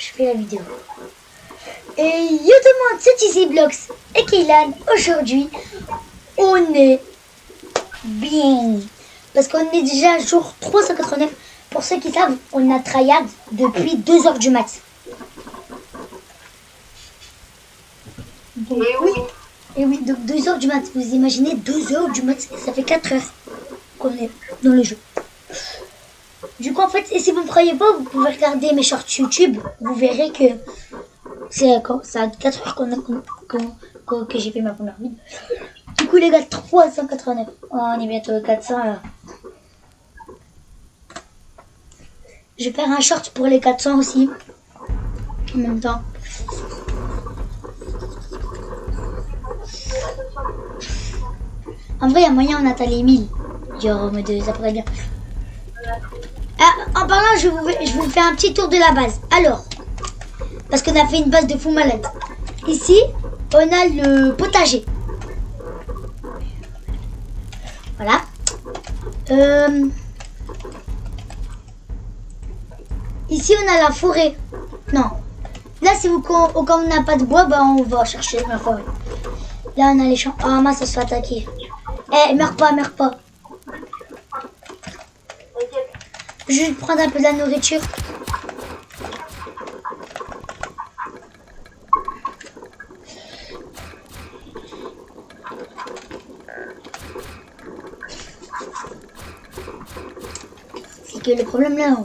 je fais la vidéo. Et yo tout le monde, c'est Easy Blocks et Kaylan. Aujourd'hui, on est bien. Parce qu'on est déjà jour 389. Pour ceux qui savent, on a tryhard depuis 2h du mat. Donc, oui. Et oui, donc 2h du mat. Vous imaginez 2h du mat, ça fait 4 heures qu'on est dans le jeu. Du coup, en fait, et si vous ne me croyez pas, vous pouvez regarder mes shorts YouTube. Vous verrez que c'est à 4 heures que j'ai fait ma première vidéo. Du coup, les gars, 389. Oh, on est bientôt 400 là. Je vais faire un short pour les 400 aussi. En même temps. En vrai, il y a moyen, on atteint les 1000. Genre, ça pourrait bien. Ah, en parlant, je vous fais un petit tour de la base. Alors, parce qu'on a fait une base de fou malade. Ici, on a le potager. Voilà. Ici, on a la forêt. Non. Là, c'est quand on n'a pas de bois, bah, on va chercher la forêt. Là, on a les champs. Ah, mince, ça se fait attaquer. Eh, meurs pas, meurs pas. Je vais prendre un peu de la nourriture. C'est que le problème là...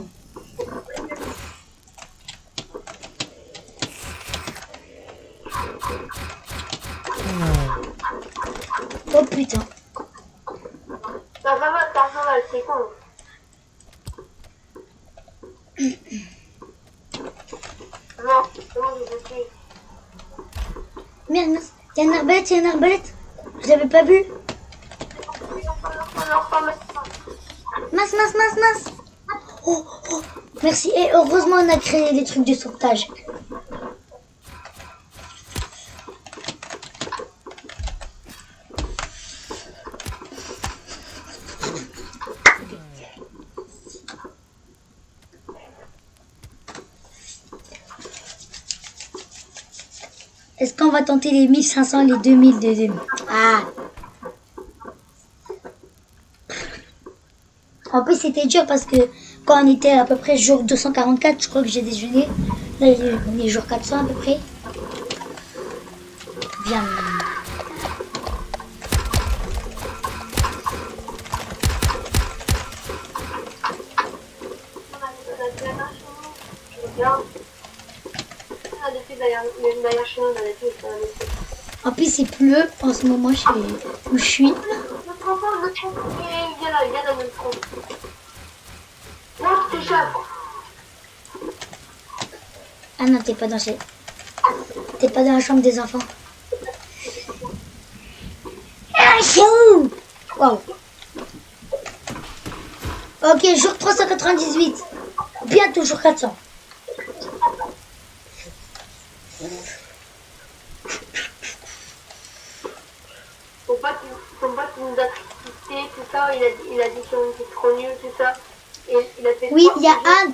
Oh putain. T'as pas mal, c'est con. Non, c'est bon, je suis. Merde, mince. Il y a une arbalète, Je l'avais pas vu. Mince. Oh. Merci. Et heureusement, on a créé des trucs de sauvetage. Est-ce qu'on va tenter les 1500, les 2000 de 2000? Ah. En plus, c'était dur parce que quand on était à peu près jour 244, je crois que j'ai déjeuné. Là, on est jour 400 à peu près. Bien. En plus, il pleut en ce moment où je suis. Ah non, t'es pas dans la chambre des enfants. Ah, chou! Wow. Ok, jour 398. Bientôt jour 400. Son pote nous a critiqué, tout ça, il a dit qu'on était trop nul, tout ça. Et il a fait oui, il y a un...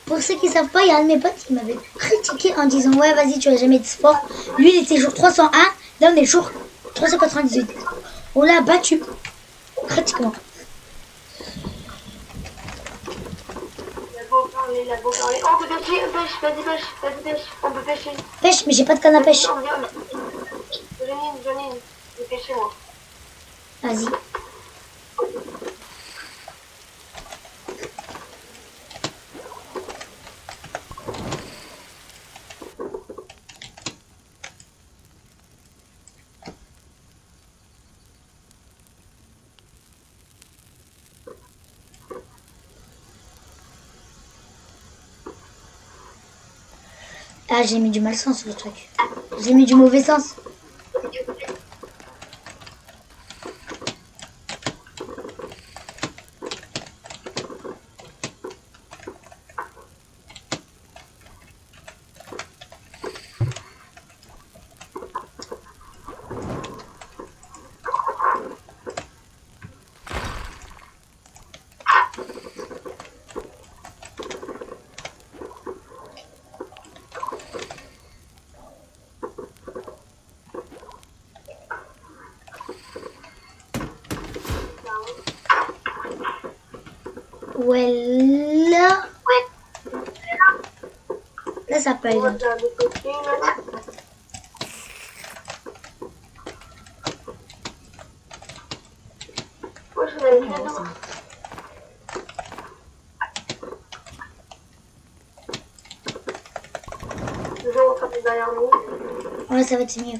Pour ceux qui ne savent pas, il y a un de mes potes qui m'avait critiqué en disant ouais, vas-y, tu vas jamais de sport. Lui, il était jour 301. Là, on est jour 398. On l'a battu. Pratiquement. Il a beau parler. Oh, on peut pêcher, vas-y, pêche. On peut pêcher. Pêche, mais j'ai pas de canne à pêche. J'en ai une. Je vais pêcher, moi. Vas-y. Ah, j'ai mis du malsens le truc. J'ai mis du mauvais sens. Ouais, là. Là, ça peut On va aller. faire des copines. Moi, je vais aller dedans. Toujours on fait derrière nous. Ouais, ça va être mieux.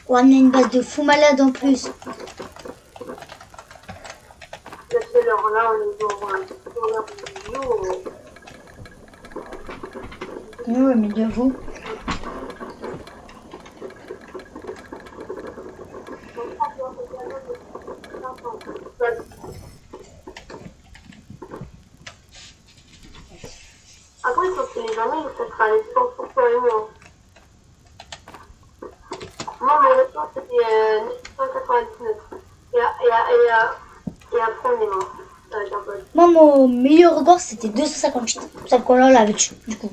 On a une base de fou malade en plus. Alors là, on est dans un vidéo. Oui, mais de vous. Après, il faut que les amis, ça sera les 100% et moi. Moi, mon record, c'était 199. Et après, on est mort. Avec un pote. Moi, mon meilleur record, c'était 258. Ça qu'on l'a avec du coup.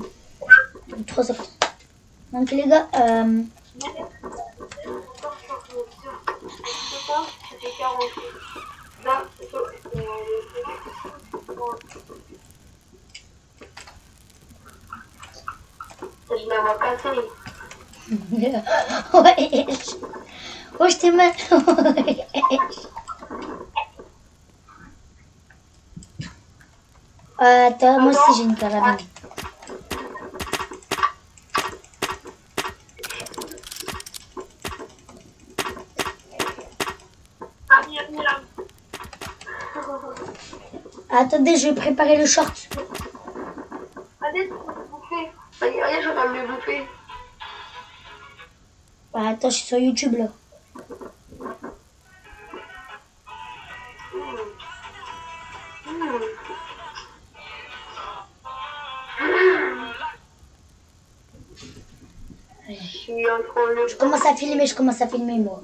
350. Donc, les gars, C'était 40. Là, je la vois passer. ouais. Oh, je t'ai mal. Attends, moi aussi j'ai une carabine. Attendez, je vais préparer le short. Allez, bouffer. Allez, je vais me le bouffer. Attends, je suis sur YouTube là. Je commence à filmer moi.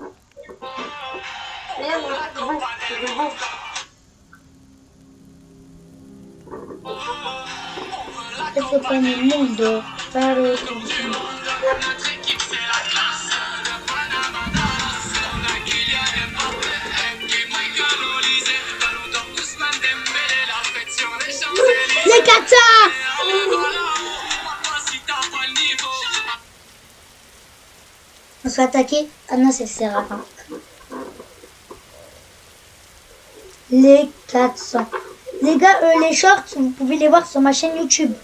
Questo qua nel mondo fare les cazzo! On se fait attaquer? Ah non, c'est Séraphin. Les 400. Les gars, les shorts, vous pouvez les voir sur ma chaîne YouTube.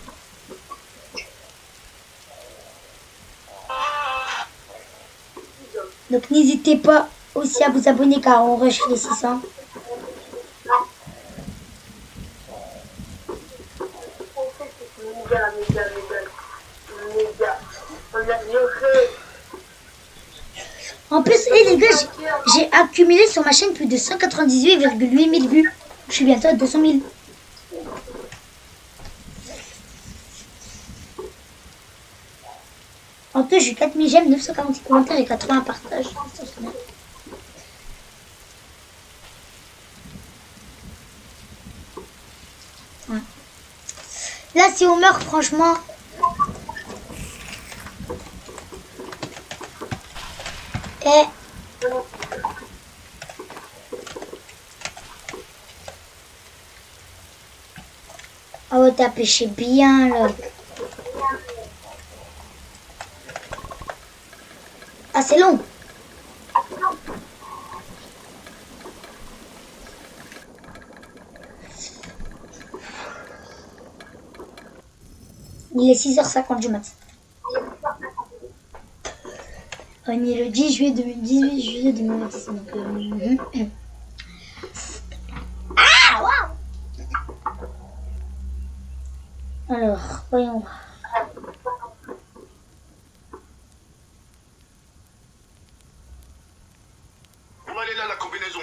Donc n'hésitez pas aussi à vous abonner car on rush les 600. En plus, les gars, j'ai accumulé sur ma chaîne plus de 198,8 000 vues. Je suis bientôt à 200 000. En plus, j'ai 4 000 j'aime, 946 commentaires et 80 partages. Ouais. Là, si on meurt, franchement... Et... Oh, t'as pêché bien, là. Ah, c'est long. Il est 6h50 du matin. On est le 10 juillet 2018, juillet 2026. Donc, Ah, waouh! Alors, voyons. Elle est là, la combinaison.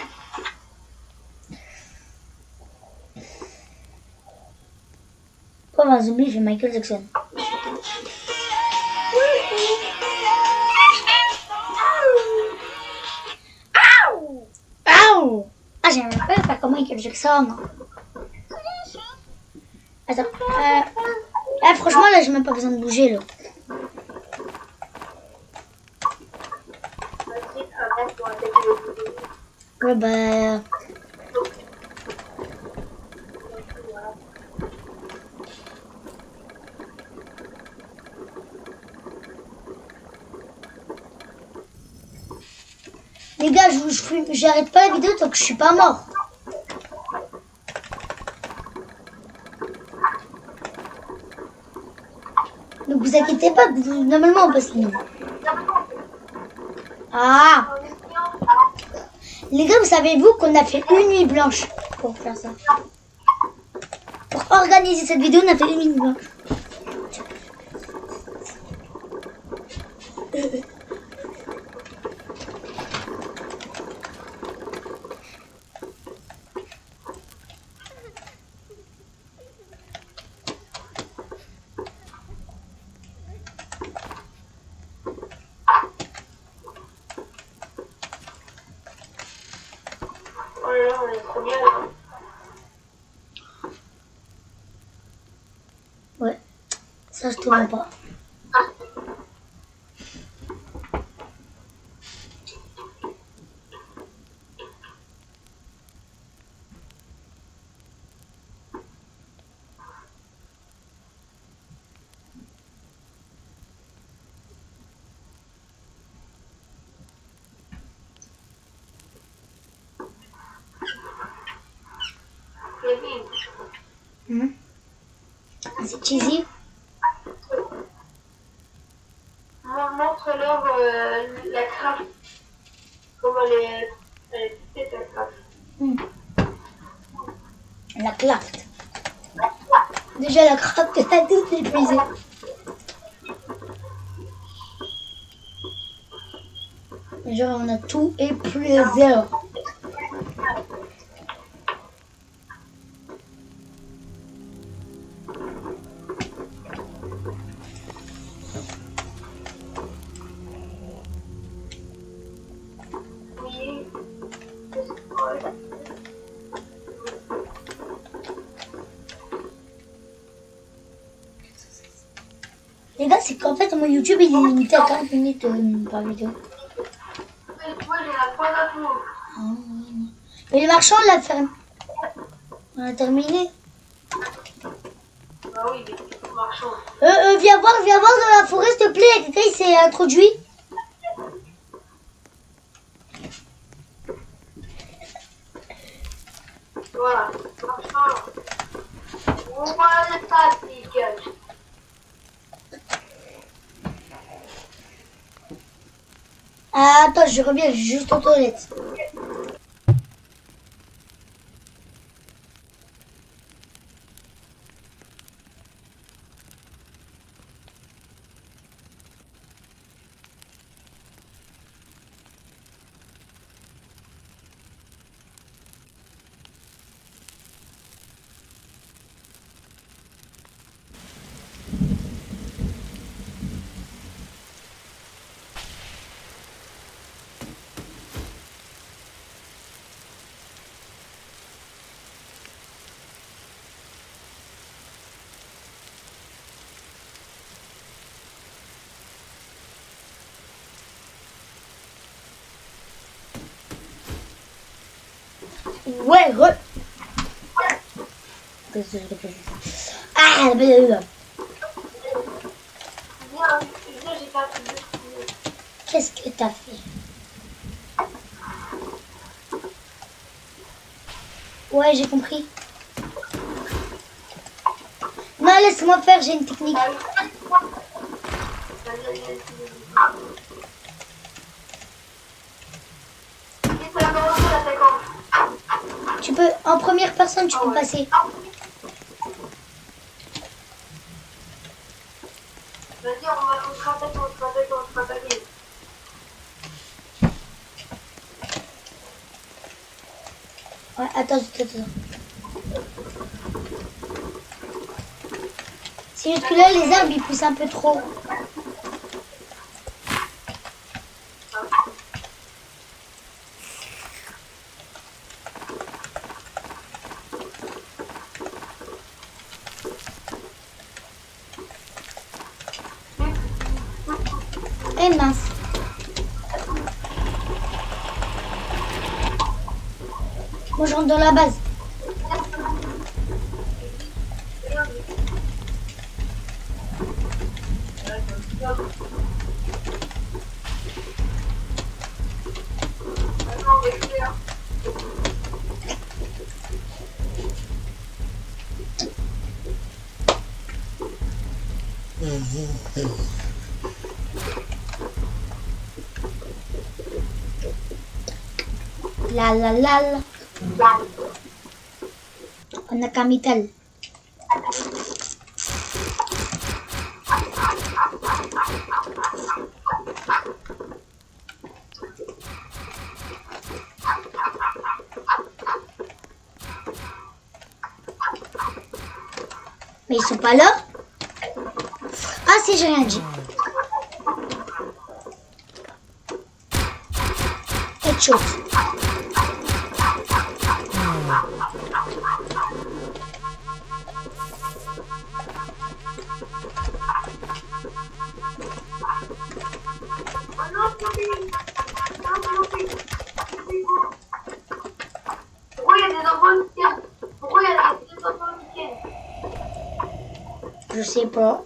Comme un zombie, il fait Michael Jackson. Aouh! Ah, j'aimerais pas faire comme Michael Jackson. Attends. Franchement, là, j'ai même pas besoin de bouger, là. Ouais, bah... Les gars, j'arrête pas la vidéo tant que je suis pas mort. Donc vous inquiétez pas, normalement on passe les nuits. Ah, les gars, vous savez-vous qu'on a fait une nuit blanche pour faire ça. Pour organiser cette vidéo, on a fait une nuit blanche. Oh là là, on est trop bien là. Ouais, ça je te mens pas. Kevin, C'est cheesy. montre-leur la craft. Comment elle est petite la craft. La craft. Déjà la craft, elle a tout épuisé. Genre on a tout épuisé. Oui. Les gars, c'est qu'en fait mon YouTube il est limité à 40 minutes par vidéo. Moi j'ai la pointe à tout. Ah, mais le marchand on l'a fait. On a terminé. Ah oui, des petits marchands. Viens voir dans la forêt s'il te plaît, quelqu'un il s'est introduit. Voilà, marchand. On voit le tas, Ah, attends, je reviens juste aux toilettes. Ouais, Ah, Viens, j'ai pas pu. qu'est-ce que t'as fait? Ouais, j'ai compris. Non, laisse-moi faire, j'ai une technique. Tu peux, en première personne, tu peux passer. Vas-y, on se rappelle. Ouais, attends. C'est juste que là, les arbres, ils poussent un peu trop. Eh mince. Moi, je rentre dans la base. La la la la. On a qu'un métal. Mais ils sont pas là? Ah si, j'ai rien dit. Headshot. Pourquoi il y a des enfants qui tiennent? Pourquoi il y a des enfants qui tiennent? Je sais pas.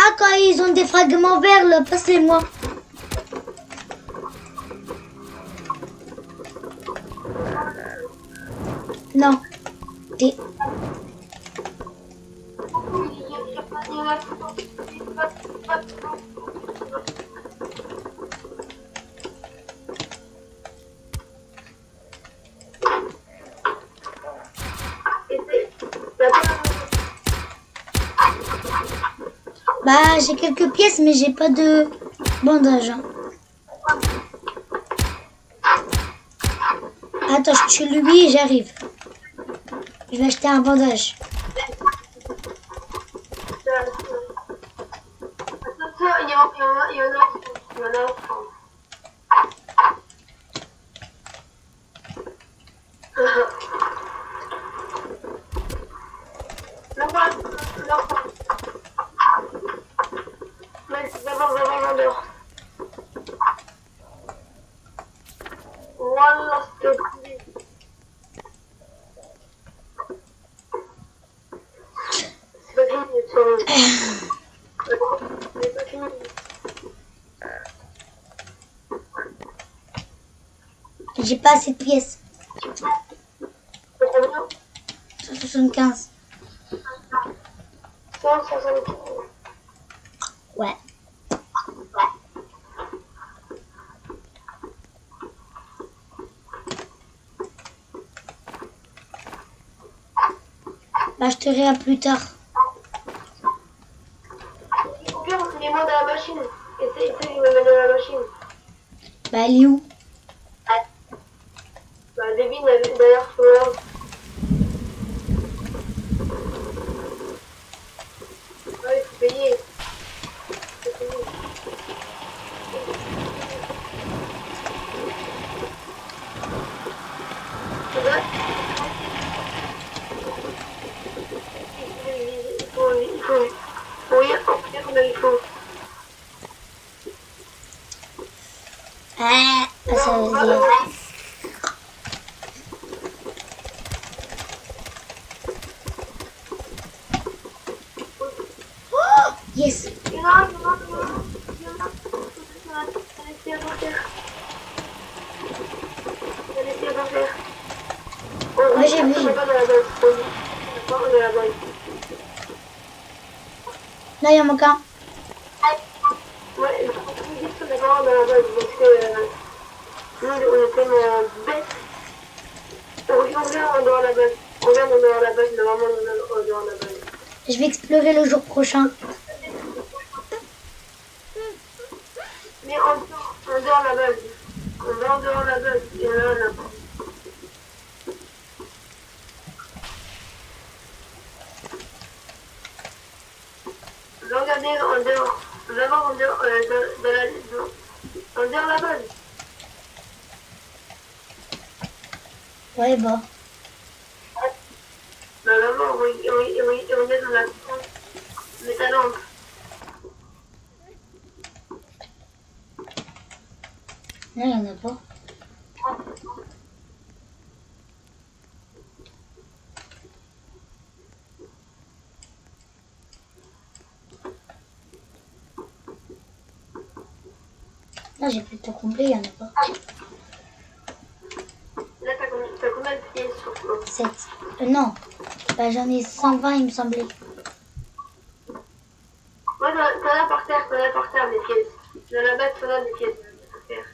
Ah, quand ils ont des fragments verts, là, passez-moi. Non. T'es... Bah, j'ai quelques pièces, mais j'ai pas de bandage. Hein. Attends, je tue lui et j'arrive. Je vais acheter un bandage. Il y en a. Mais c'est d'abord vendeur. Voilà, c'est le c'est pas fini. J'ai pas assez de pièces. C'est combien? 175. 175. Ouais. Bah, je te à plus tard. Au pire, mets-moi dans la machine. Essaye de me mettre dans la machine. Bah, elle est où? Bah, devine d'ailleurs, je regarde. Ouais, il faut payer. Faut payer. C'est vrai? Oui, au pire, il faut. Ah, ça veut dire... Oh, yes. Il y en a. Laissez avant faire. Laissez avant faire. Ouais, j'ai vu. On est pas dans la base. On est à la base. Là, il y en manque un. Ouais, il faut qu'on trouve vite d'abord dans la base. Parce que nous, on est tellement bêtes. On vient en dehors de la base. On vient en dehors de la base. Normalement, on est en dehors de la base. Je vais explorer le jour prochain. Mais en dehors de la base. On va en dehors de la base. Et là, on a pas. Regardez en dehors. Vraiment en dehors, en dehors de la base. Ouais, bah. Bah vraiment, on est dans la mais ta lampe. Non, il n'y en a pas. Là, j'ai plus de temps complet, il y en a pas. Là, t'as combien de pièces sur toi? 7. Non. Bah, j'en ai 120, il me semblait. Ouais, t'en as par terre des pièces. Dans la base, t'en as des pièces par terre.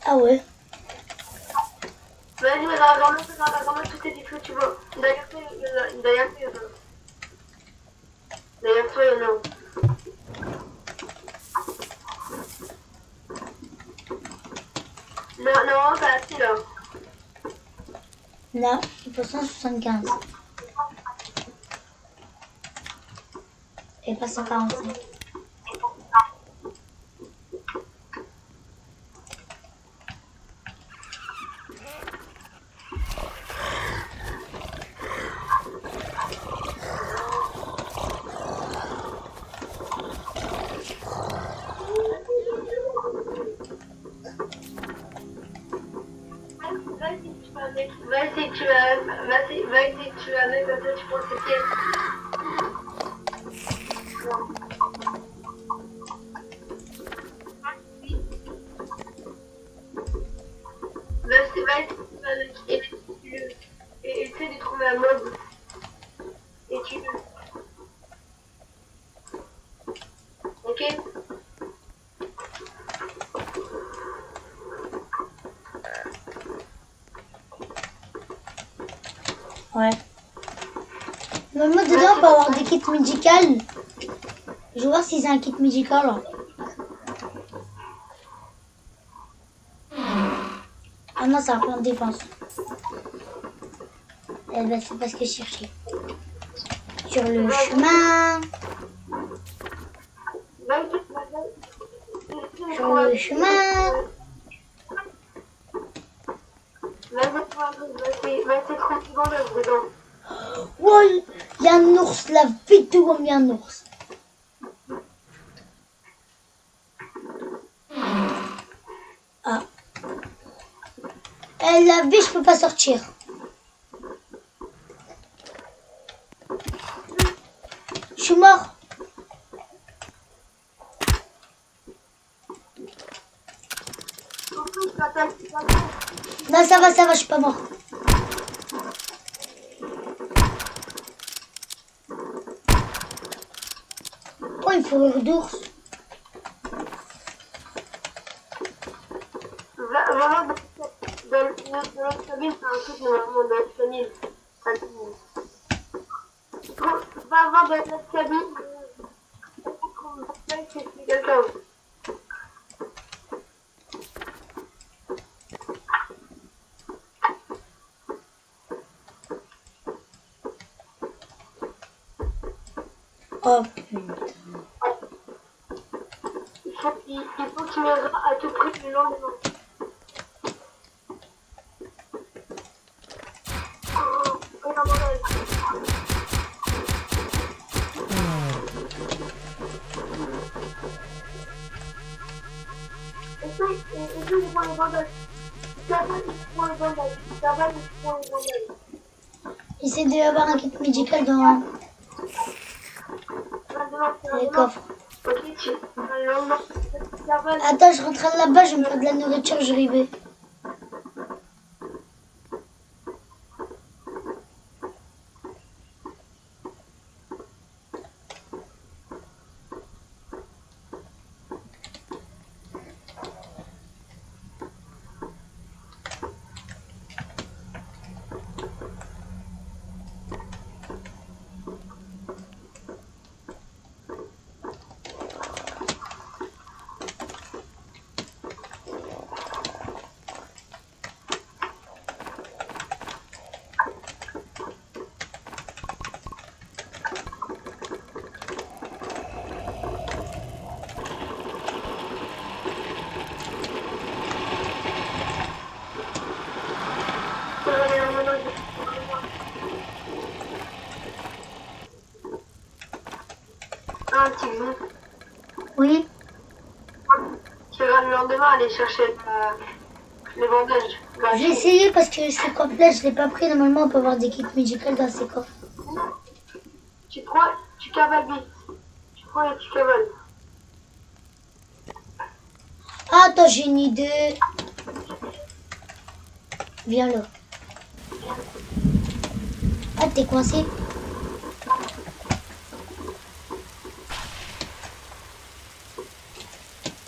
Ah ouais. Vas-y, mais ramasse toutes tes défauts, tu vois. Derrière toi, il y en a. Derrière toi, il y en a. Derrière toi, il y en a. Non, non, t'as assez là. Là, il faut 175. Et pas 145. Vas-y, tu vas mettre, comme ça, tu prends tes pièces. Vas-y, et essaie de trouver un mob. Et tu... Ok? Ouais. Normalement, dedans, on peut avoir des kits médicales. Je vais voir si c'est un kit médical. Là. Ah non, c'est un plan de défense. Eh ben, c'est pas ce que je cherchais. Sur le chemin. Sur le chemin. Vas-y, 30 secondes dedans. Ouais, il y a un ours là, vite où il y a un ours. Ah. La vie, je peux pas sortir. Je suis mort. Non, ça va, je suis pas mort. Oh, il faut rire d'ours. Vraiment, dans notre famille, c'est un truc normalement dans notre famille. Va voir dans notre famille, c'est quelqu'un. Oh putain. Il faut que tu viendras à tout prix le lendemain. Essaye de prendre les bandages. Essaye d'avoir un kit médical dans les coffres. Attends, je rentre là-bas, je me prends de la nourriture, je vais. Ah, tu veux? Oui. Tu vas le lendemain aller chercher les bandages. J'ai essayé parce que c'est complet, je l'ai pas pris. Normalement, on peut avoir des kits médicaux dans ces coffres. Tu prends, tu cavales vite. Tu prends et tu cavales. Attends, j'ai une idée. Viens là. Ah, t'es coincé.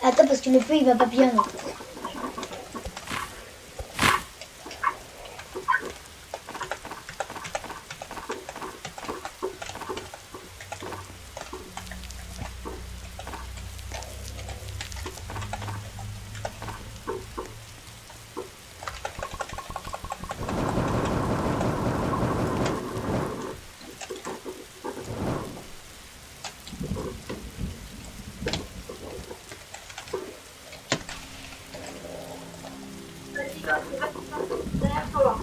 Attends, parce que le feu, il va pas bien. Là. Vas-y, derrière toi.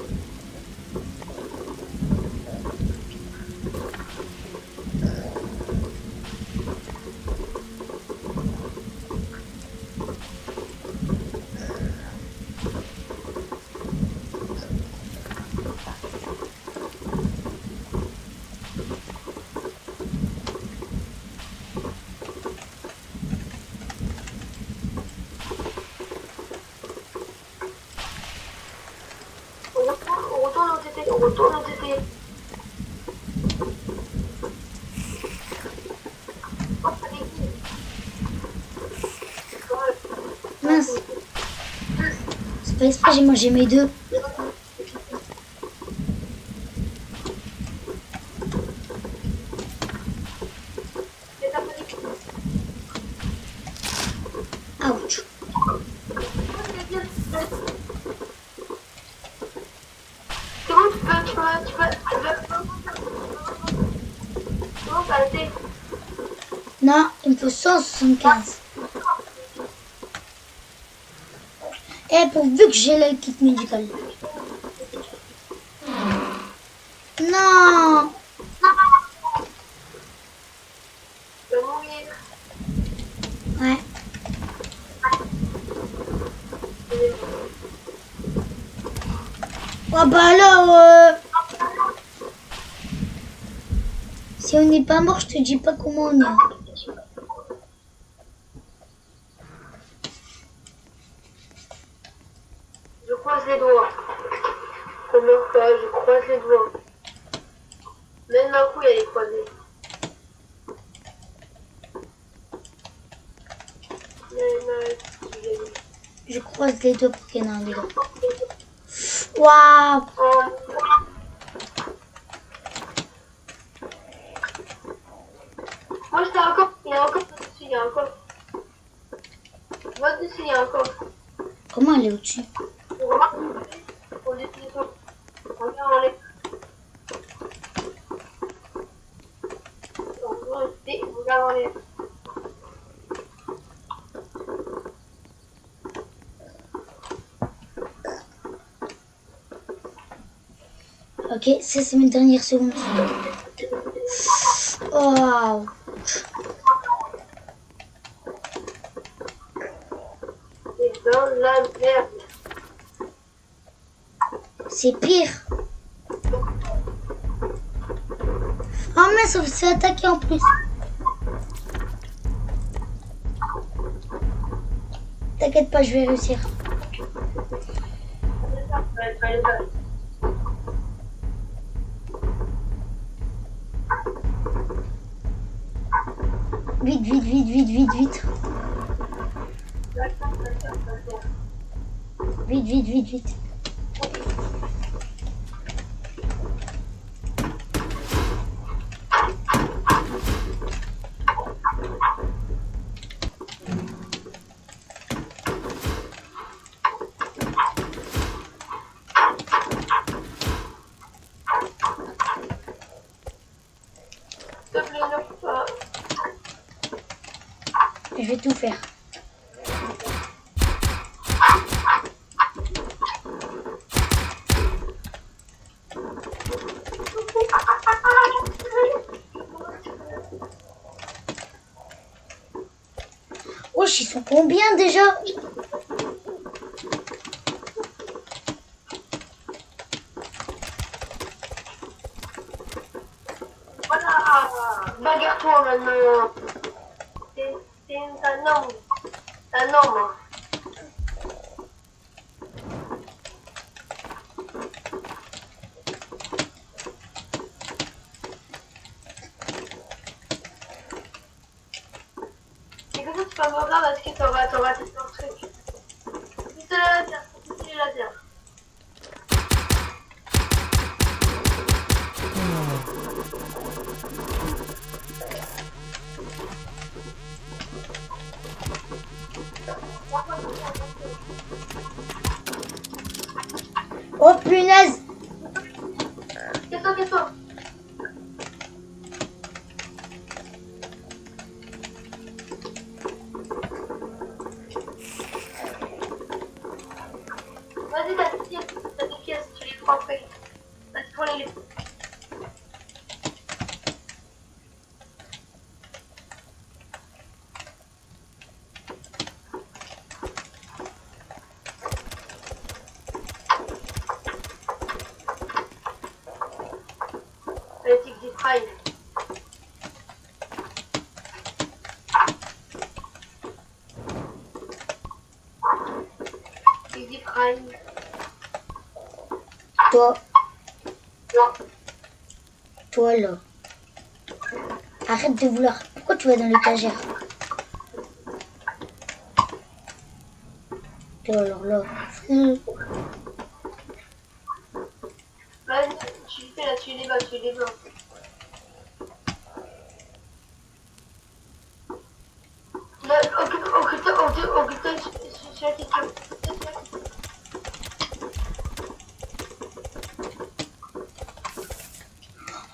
On retourne au TT, on retourne au TT. Oh, allez. Mince. C'est pas exprès, j'ai mangé mes deux. Ouch. C'est bon, non, t'as arrêté. Non, il me faut 175. Et pourvu que j'ai le kit médical. Non. Tu vas mourir. Ouais. Oh bah alors, si on n'est pas mort, je te dis pas comment on est. Je croise les doigts. Qu'on meurt pas, je croise les doigts. Même ma couille, elle est croisée. Je croise les doigts pour qu'il y en ait un dedans. Waouh. Moi, j'étais encore. Il y a encore dessus, il y a encore. Votre dessus, il y a encore. Comment elle est au-dessus? On dessus, regarde en les. Regarde en les. Ok, ça c'est mes dernières secondes. Waouh. C'est dans la merde. C'est pire. Oh mince, on s'est attaqué en plus. T'inquiète pas, je vais réussir. Vite, vite, vite, vite, vite, vite. Vite, vite, vite, vite. Je vais tout faire. Wesh, ils sont combien déjà? Voilà, bagarre-toi maintenant. C'est un homme. Un homme. pas me grave parce que t'auras tes trucs. Juste la terre, juste la terre. Oh punaise! Casse-toi. Vas-y, t'as des pièces, tu les prends après. Vas-y, prends-les. Allez, tic des prime. Tic des prime. Toi, Non. toi là. Arrête de vouloir. Pourquoi tu vas dans l'étagère? Toi alors là. Vas-y, tu les fais là, tu les bats. Là, occupe-toi, sur la question.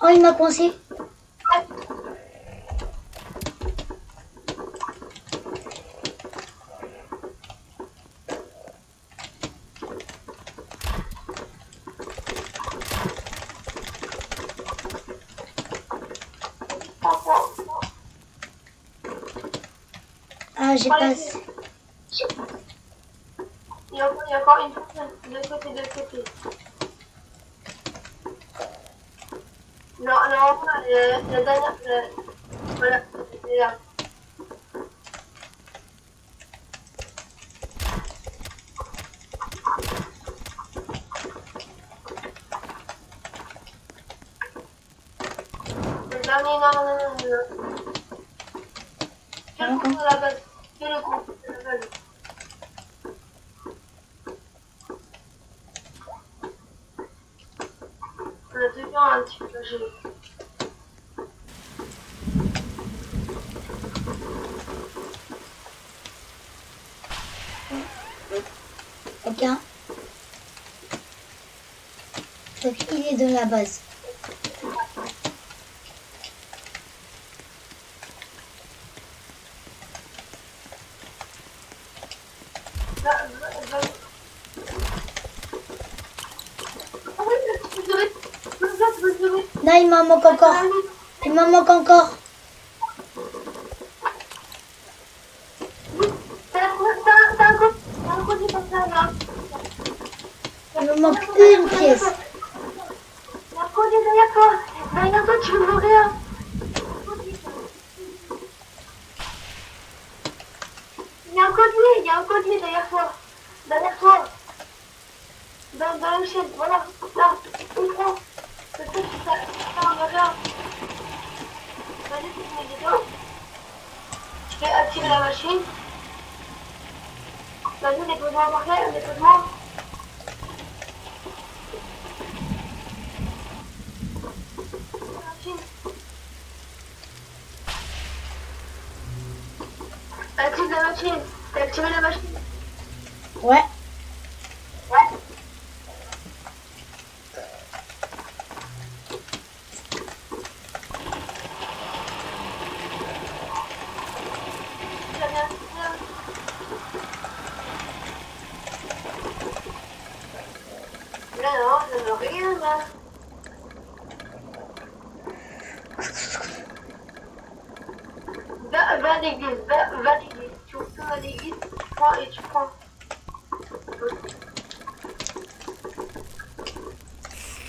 Oh, il m'a coincé. Ah, j'ai pas. Il y a encore une personne, de côté. Non, la dernière, voilà, c'est là. Le dernier, non. Fais le compte de la base. On a toujours un petit peu gelé. Ok. Donc il est dans la base. Non, il m'en manque encore. Il m'en manque encore. Il me manque une pièce. Il y a un collier derrière toi. Derrière toi, tu veux mourir. Il y a un collier derrière toi. Derrière toi. Dans le ciel. Voilà. Là. Il prend. Le truc, ça en arrière. Vas-y, tu te mets dedans. Je vais activer la machine. Vas-y, dépose-moi par terre. Dépose-moi. Active la machine. T'as activé la machine. Ouais. Ouais. Là, non, je ne rien là. Va à l'église, va à l'église. Tu retournes à l'église, tu prends et tu prends.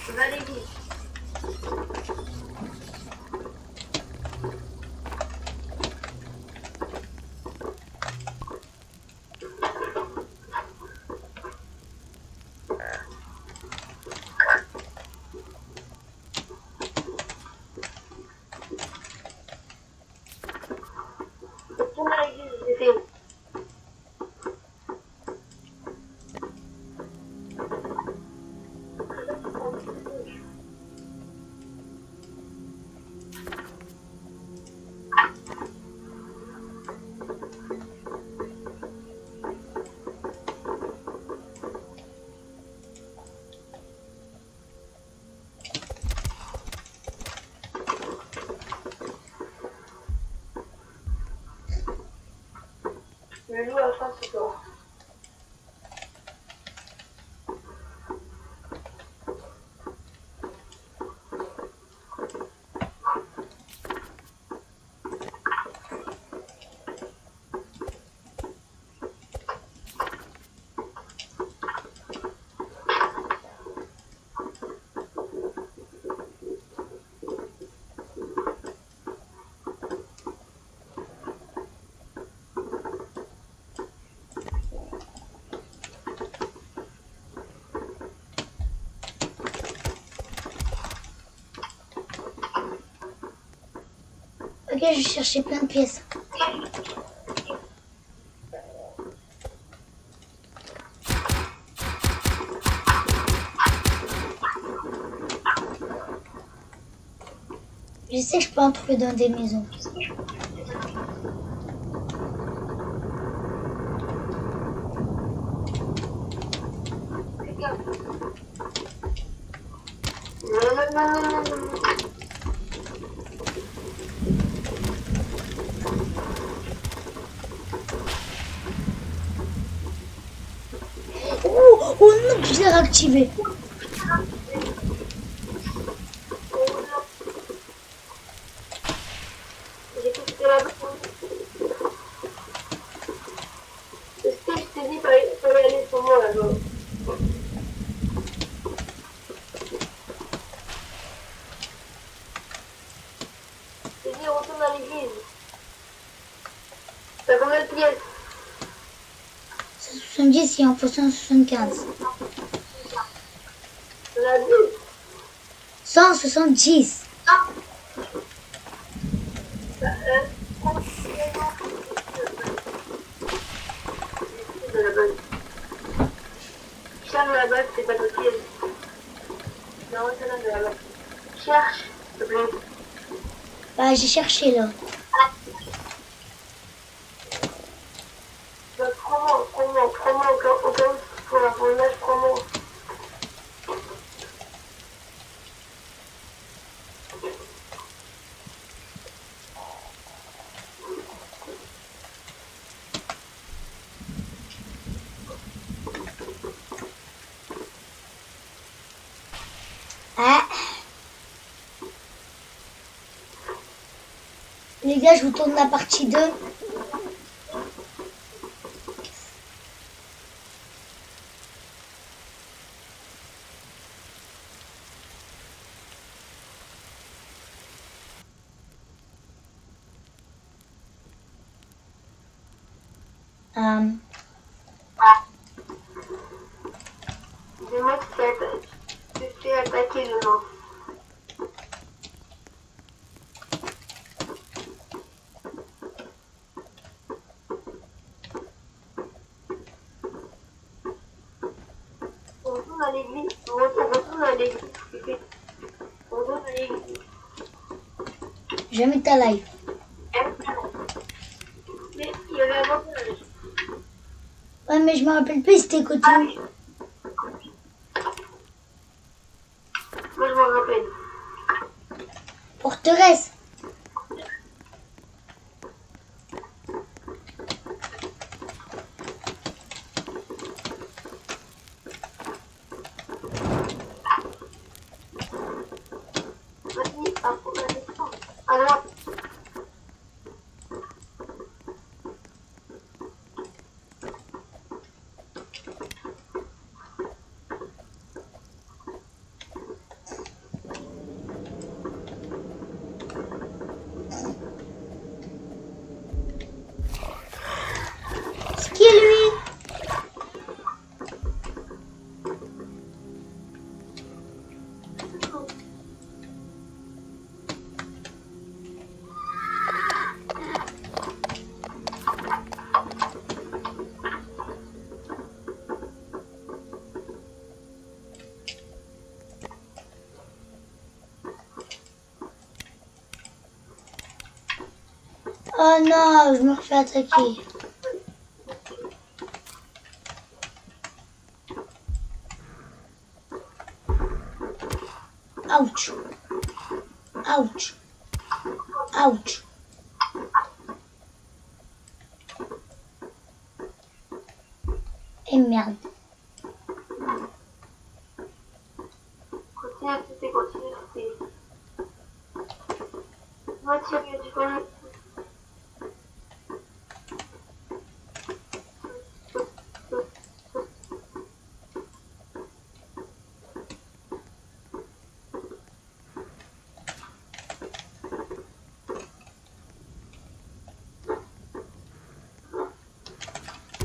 Va à l'église. Retourne à l'église, j'ai fait. Je joue à fin ce soir. Ok, je cherchais plein de pièces. Je sais que je peux en trouver dans des maisons. Oh, oh non, je l'ai réactivé. J'ai cru que c'était là-bas. Est-ce que je t'ai dit fallait aller sur moi là-bas? Je t'ai dit retourne à l'église. T'as combien de pièces? 170 et en faut 175. J'en ai deux. 170. De la bonne. Cherche la base, c'est pas possible. Non, c'est là de la base. Cherche, s'il te plaît. Bah, j'ai cherché là. Donc, prends-moi, au cas où, pour la promenade, prends-moi. Ah. Les gars, je vous tourne la partie 2. Dis-moi que tu t'es attaqué dedans. On retourne à l'église. On retourne à l'église. On retourne à l'église. Je vais mettre ta live. Mais il y avait un avantage. Ouais, mais je me rappelle plus, c'était continu. Moi, je m'en rappelle. Forteresse. Vas-y, à droite. C'est qui lui? Oh non, je me refais attaquer. Ouch. Ouch. Ouch. Et merde. Continue à sauter, continue à sauter. Va tirer du fond.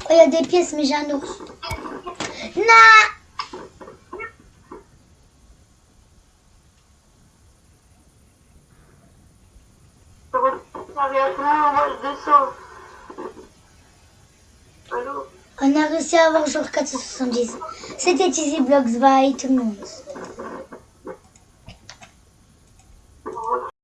Oh, il y a des pièces, mais j'ai un ours. Non! Ça vient plus, moi je descends. Allô? On a réussi à avoir genre 470. C'était Easy Blocks, bye tout le monde.